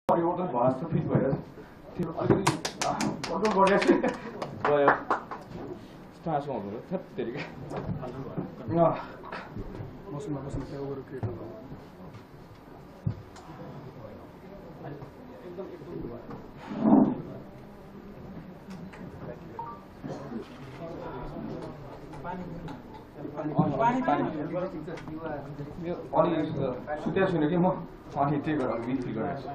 परिवर्तन भयो जस्तो फिल भएर त्यो अलिकति कन्ट्रोल गरिरहेको छु गयो स्टार्स हुँदैन थेत्तेरिका मौसम समस्या ओभर क्रिएट हो अलि सुत्या छुइनँ कि म अनि त्यही गरेर मिस फिल गरेको छु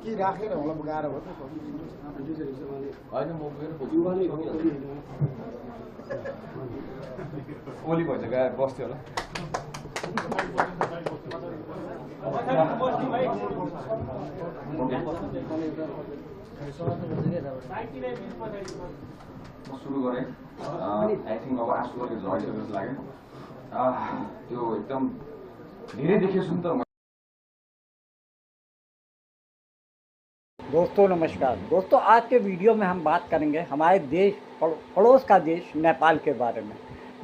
कि राखेर होला गाह्रो भयो होइन म ओली भन्छ गएर बस्थ्यो होला म सुरु गरेँ आई थिङ्क अब आँसु गरेर झरिसक्यो जस्तो लाग्यो त्यो एकदम धेरै देखेको छु नि त दोस्तों नमस्कार। दोस्तों आज के वीडियो में हम बात करेंगे हमारे देश पड़ोस का देश नेपाल के बारे में।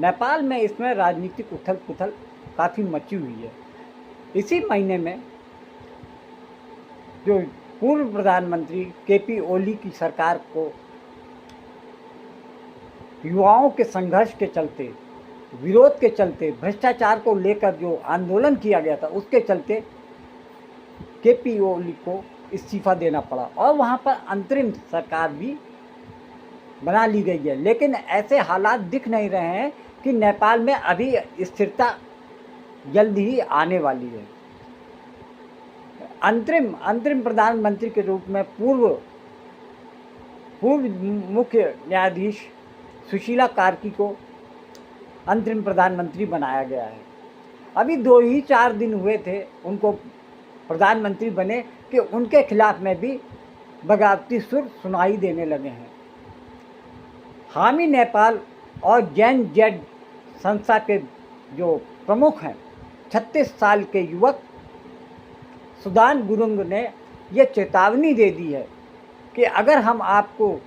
नेपाल में इसमें राजनीतिक उथल पुथल काफ़ी मची हुई है। इसी महीने में जो पूर्व प्रधानमंत्री केपी ओली की सरकार को युवाओं के संघर्ष के चलते, विरोध के चलते, भ्रष्टाचार को लेकर जो आंदोलन किया गया था उसके चलते केपी ओली को इस्तीफा देना पड़ा और वहाँ पर अंतरिम सरकार भी बना ली गई है। लेकिन ऐसे हालात दिख नहीं रहे हैं कि नेपाल में अभी स्थिरता जल्द ही आने वाली है। अंतरिम प्रधानमंत्री के रूप में पूर्व मुख्य न्यायाधीश सुशीला कार्की को अंतरिम प्रधानमंत्री बनाया गया है। अभी 2-4 दिन हुए थे उनको प्रधानमंत्री बने कि उनके खिलाफ में भी बगावती सुर सुनाई देने लगे हैं। हामी नेपाल और जैन जेड संस्था के जो प्रमुख हैं 36 साल के युवक सुदान गुरुंग ने ये चेतावनी दे दी है कि अगर हम आपको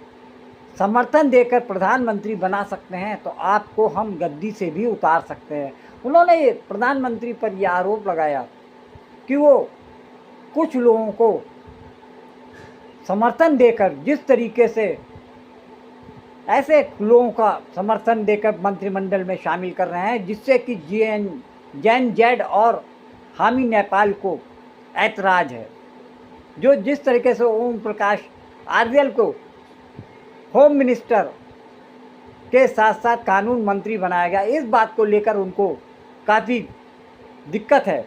समर्थन देकर प्रधानमंत्री बना सकते हैं तो आपको हम गद्दी से भी उतार सकते हैं। उन्होंने प्रधानमंत्री पर यह आरोप लगाया कि वो कुछ लोगों को समर्थन देकर जिस तरीके से ऐसे लोगों का समर्थन देकर मंत्रिमंडल में शामिल कर रहे हैं जिससे कि जैन जेड और हामी नेपाल को ऐतराज़ है। जो जिस तरीके से ओम प्रकाश आर्यल को होम मिनिस्टर के साथ साथ कानून मंत्री बनाया गया, इस बात को लेकर उनको काफ़ी दिक्कत है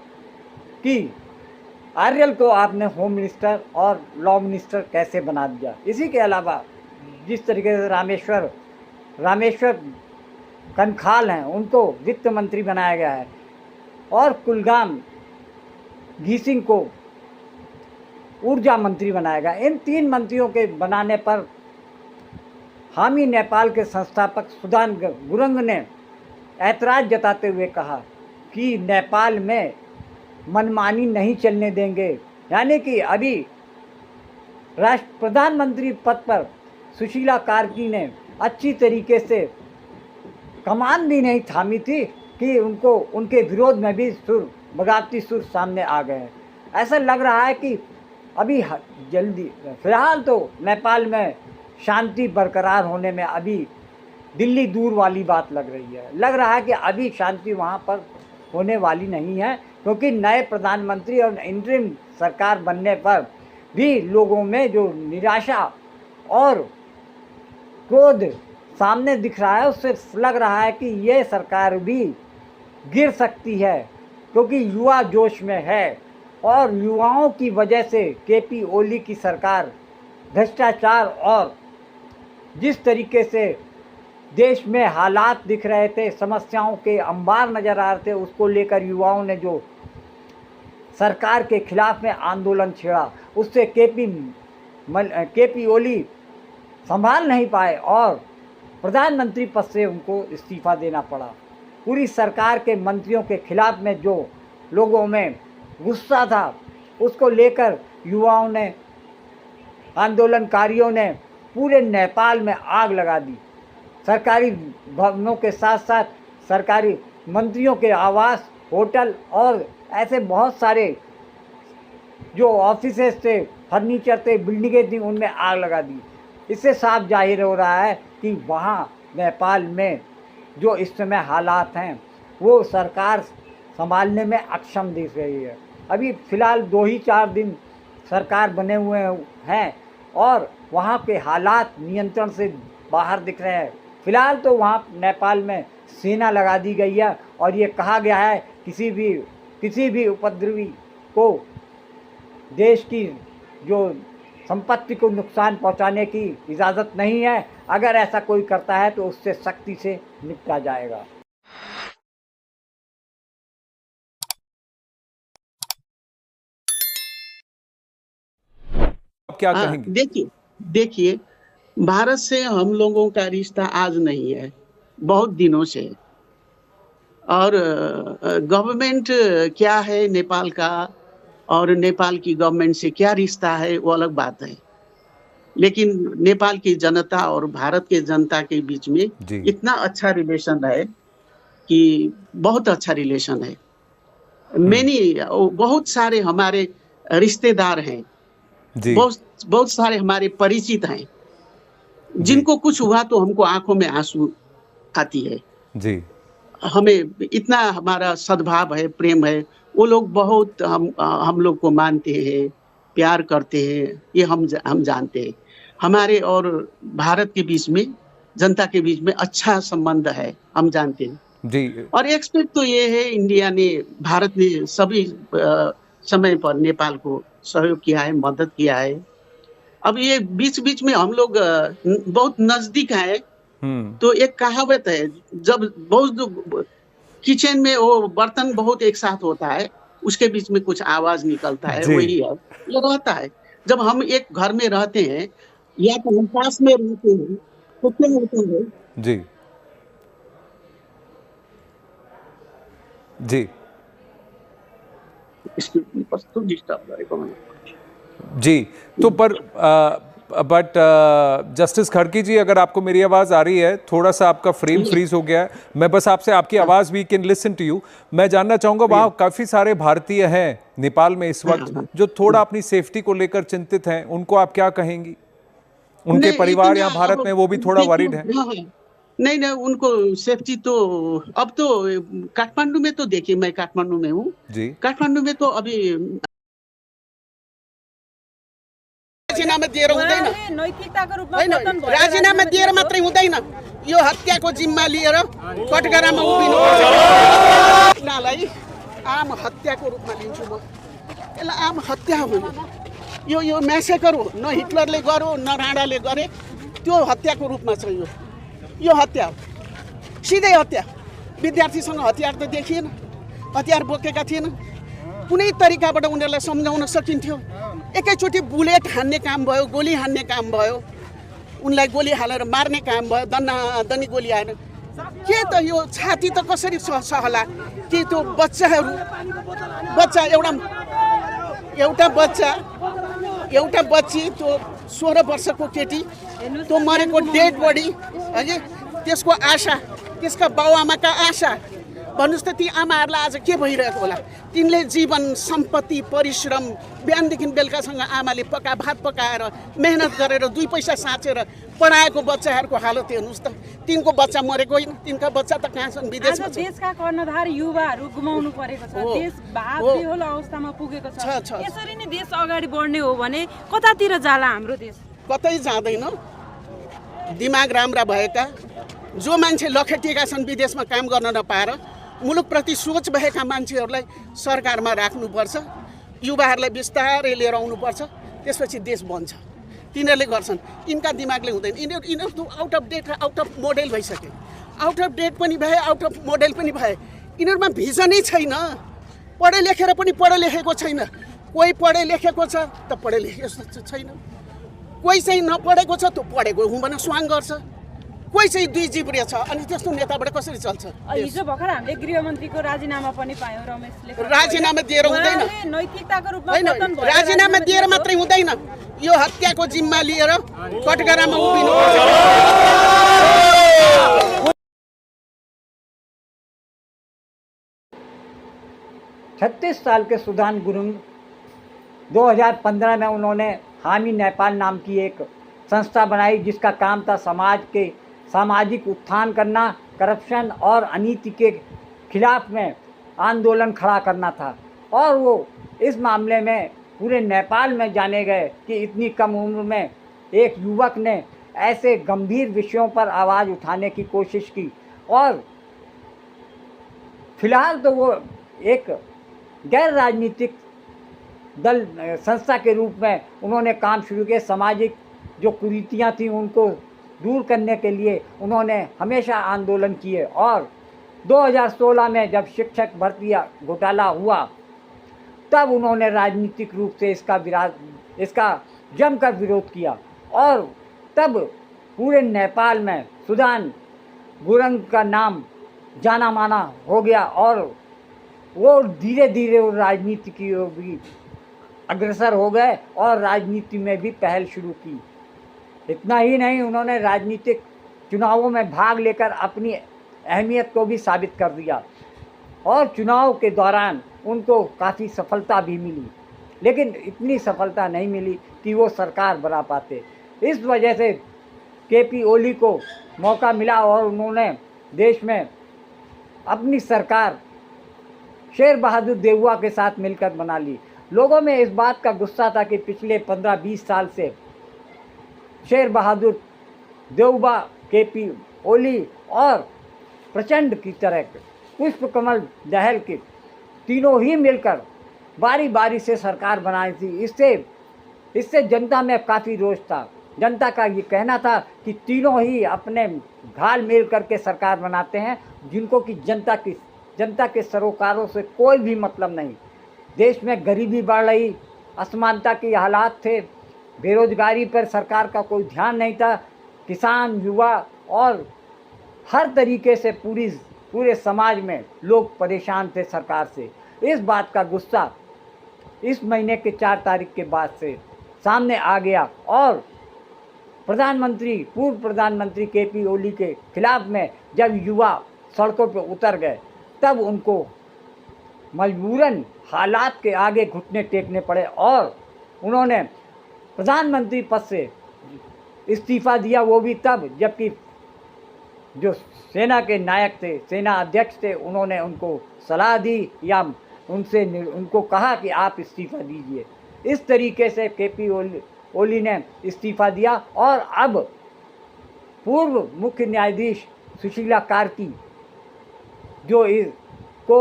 कि आर्यल को आपने होम मिनिस्टर और लॉ मिनिस्टर कैसे बना दिया। इसी के अलावा जिस तरीके से रामेश्वर कनखाल हैं उनको वित्त मंत्री बनाया गया है और कुलगाम घीसिंग को ऊर्जा मंत्री बनाया गया। इन 3 मंत्रियों के बनाने पर हामी नेपाल के संस्थापक सुदान गुरुंग ने ऐतराज़ जताते हुए कहा कि नेपाल में मनमानी नहीं चलने देंगे। यानी कि अभी प्रधानमंत्री पद पर सुशीला कार्की ने अच्छी तरीके से कमान भी नहीं थामी थी कि उनको उनके विरोध में भी बगावती सुर सामने आ गए हैं। ऐसा लग रहा है कि अभी जल्दी फिलहाल तो नेपाल में शांति बरकरार होने में अभी दिल्ली दूर वाली बात लग रही है। लग रहा है कि अभी शांति वहाँ पर होने वाली नहीं है क्योंकि नए प्रधानमंत्री और इंटरिम सरकार बनने पर भी लोगों में जो निराशा और क्रोध सामने दिख रहा है उससे लग रहा है कि ये सरकार भी गिर सकती है क्योंकि युवा जोश में है और युवाओं की वजह से केपी ओली की सरकार भ्रष्टाचार और जिस तरीके से देश में हालात दिख रहे थे, समस्याओं के अंबार नज़र आ रहे थे, उसको लेकर युवाओं ने जो सरकार के खिलाफ में आंदोलन छेड़ा उससे केपी ओली संभाल नहीं पाए और प्रधानमंत्री पद से उनको इस्तीफा देना पड़ा। पूरी सरकार के मंत्रियों के खिलाफ में जो लोगों में गुस्सा था उसको लेकर युवाओं ने, आंदोलनकारियों ने पूरे नेपाल में आग लगा दी। सरकारी भवनों के साथ साथ सरकारी मंत्रियों के आवास, होटल और ऐसे बहुत सारे जो ऑफिसेस थे, फर्नीचर थे, बिल्डिंगें थी, उनमें आग लगा दी। इससे साफ जाहिर हो रहा है कि वहाँ नेपाल में जो इस समय हालात हैं वो सरकार संभालने में अक्षम दिख रही है। अभी फ़िलहाल 2 ही 4 दिन सरकार बने हुए हैं और वहाँ के हालात नियंत्रण से बाहर दिख रहे हैं। फ़िलहाल तो वहाँ नेपाल में सेना लगा दी गई है और ये कहा गया है किसी भी उपद्रवी को देश की जो संपत्ति को नुकसान पहुंचाने की इजाज़त नहीं है। अगर ऐसा कोई करता है तो उससे सख्ती से निपटा जाएगा। आप क्या कहेंगे? देखिए, भारत से हम लोगों का रिश्ता आज नहीं है, बहुत दिनों से। और गवर्नमेंट क्या है नेपाल का और नेपाल की गवर्नमेंट से क्या रिश्ता है वो अलग बात है, लेकिन नेपाल की जनता और भारत के जनता के बीच में इतना अच्छा रिलेशन है कि बहुत अच्छा रिलेशन है। बहुत सारे हमारे रिश्तेदार हैं, बहुत सारे हमारे परिचित हैं, जिनको कुछ हुआ तो हमको आंखों में आंसू आती है जी। हमें इतना हमारा सद्भाव है, प्रेम है, वो लोग बहुत हम लोग को मानते हैं, प्यार करते हैं, ये हम जानते हैं। हमारे और भारत के बीच में, जनता के बीच में अच्छा संबंध है, हम जानते हैं जी। और एक्सपेक्ट तो ये है, इंडिया ने, भारत ने सभी समय पर नेपाल को सहयोग किया है, मदद किया है। अब ये बीच बीच में हम लोग बहुत नजदीक आए तो एक कहावत है, जब बहुत किचन में वो बर्तन बहुत एक साथ होता है, उसके बीच में कुछ आवाज निकलता है, वही है, ये रहता है। जब हम एक घर में रहते हैं या तो हम पास में रहते हैं तो क्या होता है जी जी जी। तो पर बट जस्टिस खड़की जी, अगर आपको मेरी आवाज़ आ रही है, थोड़ा सा आपका फ्रेम फ्रीज हो गया है, मैं बस आपसे आपकी आवाज़, we can listen to you. मैं जानना चाहूँगा, वहाँ काफ़ी सारे भारतीय हैं नेपाल में इस वक्त जो थोड़ा अपनी सेफ्टी को लेकर चिंतित हैं, उनको आप क्या कहेंगी? उनके परिवार यहाँ भारत में वो भी थोड़ा वरीड है। नहीं, उनको सेफ्टी तो अब तो काठमांडू में तो देखिए, मैं काठमांडू में हूँ जी। काठमांडू में तो अभी राजीनामा दिएर हुँदैन, राजीनामा दिएर मात्रै हुँदैन, यो हत्याको जिम्मा लिएर कटघरामा उभिनुपर्छ। यिनीहरूलाई आम हत्याको रूपमा लिन्छु म। यसलाई आम हत्या होइन, यो म्यासेकर हो, न हिटलरले गर्यो न राणाले गरे, त्यो हत्याको रूपमा छ। यो हत्या हो, सिधै हत्या। विद्यार्थीसँग हतियार त देखिएन, हतियार बोकेका थिएन, कुनै तरिकाबाट उनीहरूलाई सम्झाउन सकिन्थ्यो। एकैचोटि बुलेट हान्ने काम भयो, गोली हान्ने काम भयो, उनलाई गोली हालेर मार्ने काम भयो, दन्नी गोली हालेर। के त यो छाती त कसरी सहला कि त्यो बच्चा एउटा बच्ची, त्यो 16 वर्षको केटी, त्यो मरेको डेड बडी, हजुर, त्यसको आशा, त्यसका बाउआमाका आशा, भन्नुहोस् त ती आमाहरूलाई आज के भइरहेको होला? तिनले जीवन, सम्पत्ति, परिश्रम, बिहानदेखि बेलुकासँग आमाले भात पकाएर मेहनत गरेर 2 पैसा साँचेर पढाएको बच्चाहरूको हालत हेर्नुहोस् त। तिनको बच्चा मरेको होइन, तिनका बच्चा त कहाँ छन्? विदेशमा छन्। देशका कर्णधार युवाहरू गुमाउनु परेको छ, देश बेहोल अवस्थामा पुगेको छ। यसरी नै देश अगाडि बढ्ने हो भने कतातिर जाला हाम्रो देश? कतै जाँदैन। दिमाग राम्रा भएका जो मान्छे लखेटिएका छन्, विदेशमा काम गर्न नपाएर, मुलुकप्रति सोच भएका मान्छेहरूलाई सरकारमा राख्नुपर्छ, युवाहरूलाई बिस्तारै लिएर आउनुपर्छ, त्यसपछि देश बन्छ। तिनीहरूले गर्छन्, यिनका दिमागले हुँदैन। यिनीहरू त आउट अफ डेट र आउट अफ मोडेल भइसके, आउट अफ डेट पनि भए, आउट अफ मोडेल पनि भए। यिनीहरूमा भिजनै छैन, पढे लेखेर पनि पढे लेखेको छैन। कोही पढे लेखेको छ त पढे लेखेको छैन, कोही चाहिँ नपढेको छ त पढेको हुँ भने स्वाङ गर्छ, कोही चाहिँ 2 जिब्रे छ। अनि त्यस्तो नेताबाट कसरी चल्छ? हिजो भर्खर हामीले गृहमन्त्रीको राजीनामा पनि पायौँ, रमेशले। राजीनामा दिएर हुँदैन, नैतिकताको रूपमा राजीनामा दिएर मात्रै हुँदैन, यो हत्याको जिम्मा लिएर कटघरामा उभिनुपर्छ। 36 साल के सुदान गुरुंग 2015 में उन्होंने हामी नेपाल नाम की एक संस्था बनाई जिसका काम था समाज के सामाजिक उत्थान करना, करप्शन और अनीति के खिलाफ में आंदोलन खड़ा करना था। और वो इस मामले में पूरे नेपाल में जाने गए कि इतनी कम उम्र में एक युवक ने ऐसे गंभीर विषयों पर आवाज़ उठाने की कोशिश की। और फिलहाल तो वो एक गैर राजनीतिक दल संस्था के रूप में उन्होंने काम शुरू किया। सामाजिक जो कुरीतियाँ थीं उनको दूर करने के लिए उन्होंने हमेशा आंदोलन किए। और 2016 में जब शिक्षक भर्ती घोटाला हुआ तब उन्होंने राजनीतिक रूप से इसका जमकर विरोध किया। और तब पूरे नेपाल में सुदान गुरुंग का नाम जाना माना हो गया और वो धीरे धीरे राजनीति की ओर भी अग्रसर हो गए और राजनीति में भी पहल शुरू की। इतना ही नहीं, उन्होंने राजनीतिक चुनावों में भाग लेकर अपनी अहमियत को भी साबित कर दिया और चुनाव के दौरान उनको काफ़ी सफलता भी मिली, लेकिन इतनी सफलता नहीं मिली कि वो सरकार बना पाते। इस वजह से केपी ओली को मौका मिला और उन्होंने देश में अपनी सरकार शेर बहादुर देउवा के साथ मिलकर बना ली। लोगों में इस बात का गुस्सा था कि पिछले 15-20 साल से शेर बहादुर देउवा, केपी ओली और प्रचंड की तरह पुष्पकमल दहल के तीनों ही मिलकर बारी बारी से सरकार बनाई थी। इससे जनता में काफ़ी रोष था। जनता का ये कहना था कि तीनों ही अपने घाल मिल करके सरकार बनाते हैं, जिनको कि जनता के सरोकारों से कोई भी मतलब नहीं। देश में गरीबी बढ़ रही, असमानता के हालात थे, बेरोजगारी पर सरकार का कोई ध्यान नहीं था, किसान, युवा और हर तरीके से पूरे समाज में लोग परेशान थे सरकार से। इस बात का गुस्सा इस महीने के 4 तारीख के बाद से सामने आ गया और पूर्व प्रधानमंत्री केपी ओली के खिलाफ में जब युवा सड़कों पर उतर गए तब उनको मजबूरन हालात के आगे घुटने टेकने पड़े और उन्होंने प्रधानमंत्री पद से इस्तीफ़ा दिया। वो भी तब जबकि जो सेना के नायक थे, सेना अध्यक्ष थे, उन्होंने उनको सलाह दी या उनको कहा कि आप इस्तीफ़ा दीजिए। इस तरीके से केपी ओली ने इस्तीफ़ा दिया और अब पूर्व मुख्य न्यायाधीश सुशीला कार्की को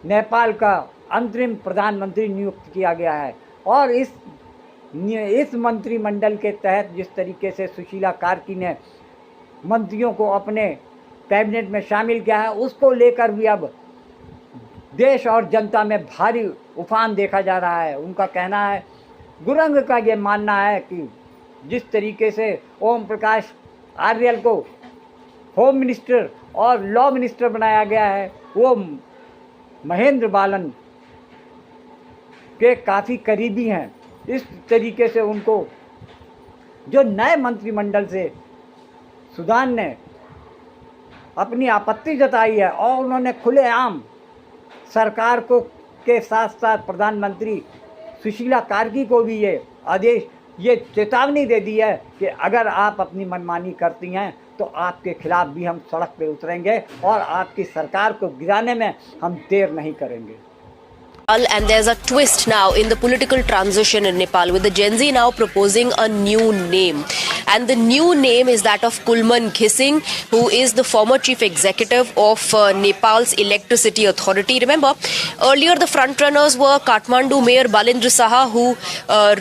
नेपाल का अंतरिम प्रधानमंत्री नियुक्त किया गया है। और इस मंत्रिमंडल के तहत जिस तरीके से सुशीला कार्की ने मंत्रियों को अपने कैबिनेट में शामिल किया है, उसको लेकर भी अब देश और जनता में भारी उफान देखा जा रहा है। उनका कहना है, गुरुंग का ये मानना है कि जिस तरीके से ओम प्रकाश आर्यल को होम मिनिस्टर और लॉ मिनिस्टर बनाया गया है, वो महेंद्र बालन के काफ़ी करीबी हैं। इस तरीके से उनको जो नए मंत्रिमंडल से सुदान ने अपनी आपत्ति जताई है और उन्होंने खुलेआम सरकार को के साथ साथ प्रधानमंत्री सुशीला कार्की को भी ये चेतावनी दे दी है कि अगर आप अपनी मनमानी करती हैं तो आपके खिलाफ भी हम सड़क पे उतरेंगे और आपकी सरकार को गिराने में हम देर नहीं करेंगे। And there's a twist now in the political transition in Nepal, with the Gen Z now proposing a new name. And the new name is that of Kulman Ghising, who is the former chief executive of Nepal's electricity authority. Remember, earlier the frontrunners were Kathmandu Mayor Balendra Saha, who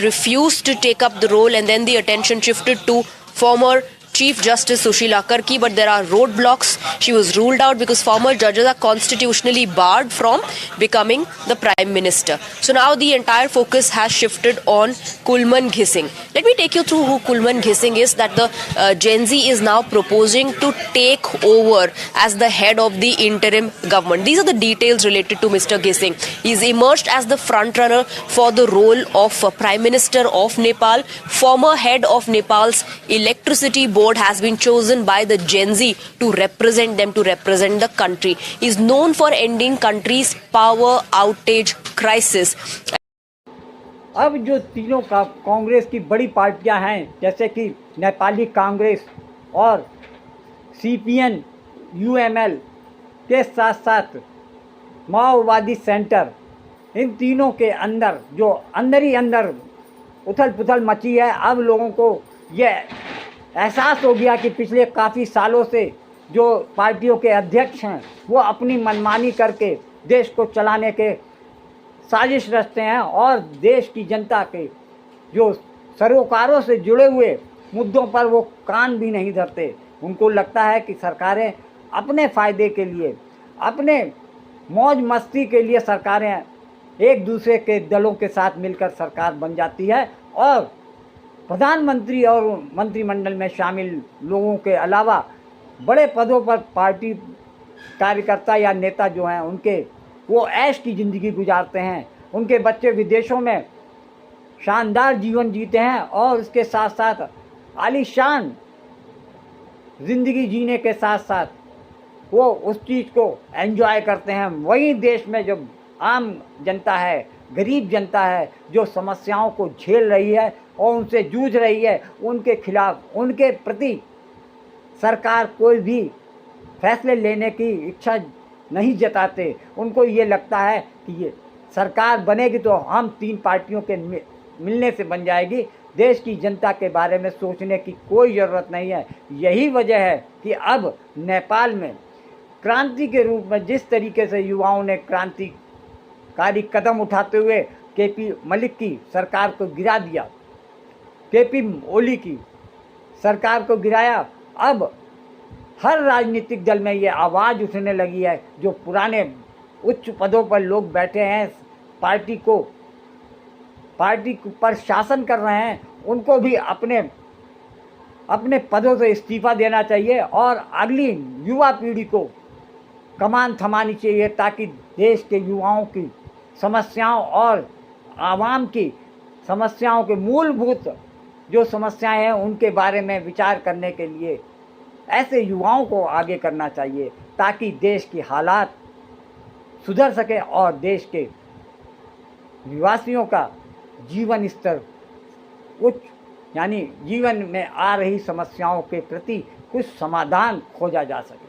refused to take up the role, and then the attention shifted to former Chief Justice Sushila Karki, but there are roadblocks. She was ruled out because former judges are constitutionally barred from becoming the Prime Minister. So now the entire focus has shifted on Kulman Ghising. Let me take you through who Kulman Ghising is, that the Gen Z is now proposing to take over as the head of the interim government. These are the details related to Mr. Ghising. He's emerged as the frontrunner for the role of Prime Minister of Nepal, former head of Nepal's electricity board board has been chosen by the Gen Z to represent them, to represent the country. He is known for ending country's power outage crisis. अब जो तीनों का कांग्रेस की बड़ी पार्टियां हैं, जैसे कि नेपाली कांग्रेस और CPN UML के साथ साथ माओवादी सेंटर, इन तीनों के अंदर जो अंदर ही अंदर उथल पुथल मची है। अब लोगों को ये एहसास हो गया कि पिछले काफ़ी सालों से जो पार्टियों के अध्यक्ष हैं वो अपनी मनमानी करके देश को चलाने के साजिश रचते हैं और देश की जनता के जो सरोकारों से जुड़े हुए मुद्दों पर वो कान भी नहीं धरते। उनको लगता है कि सरकारें अपने फ़ायदे के लिए, अपने मौज मस्ती के लिए सरकारें एक दूसरे के दलों के साथ मिलकर सरकार बन जाती है और प्रधानमंत्री और मंत्रिमंडल में शामिल लोगों के अलावा बड़े पदों पर पार्टी कार्यकर्ता या नेता जो हैं उनके वो ऐश की ज़िंदगी गुजारते हैं। उनके बच्चे विदेशों में शानदार जीवन जीते हैं और उसके साथ साथ आलीशान ज़िंदगी जीने के साथ साथ वो उस चीज़ को एंजॉय करते हैं। वहीं देश में जो आम जनता है, गरीब जनता है, जो समस्याओं को झेल रही है और उनसे जूझ रही है, उनके खिलाफ, उनके प्रति सरकार कोई भी फैसले लेने की इच्छा नहीं जताते। उनको ये लगता है कि ये सरकार बनेगी तो हम तीन पार्टियों के मिलने से बन जाएगी, देश की जनता के बारे में सोचने की कोई ज़रूरत नहीं है। यही वजह है कि अब नेपाल में क्रांति के रूप में जिस तरीके से युवाओं ने क्रांतिकारी कदम उठाते हुए केपी मलिक की सरकार को गिरा दिया, केपी ओली की सरकार को गिराया, अब हर राजनीतिक दल में ये आवाज़ उठने लगी है। जो पुराने उच्च पदों पर लोग बैठे हैं, पार्टी पर शासन कर रहे हैं, उनको भी अपने पदों से इस्तीफा देना चाहिए और अगली युवा पीढ़ी को कमान थमानी चाहिए ताकि देश के युवाओं की समस्याओं और आवाम की समस्याओं के मूलभूत जो समस्याएं हैं उनके बारे में विचार करने के लिए ऐसे युवाओं को आगे करना चाहिए ताकि देश की हालात सुधर सके और देश के निवासियों का जीवन स्तर उच्च, यानी जीवन में आ रही समस्याओं के प्रति कुछ समाधान खोजा जा सके।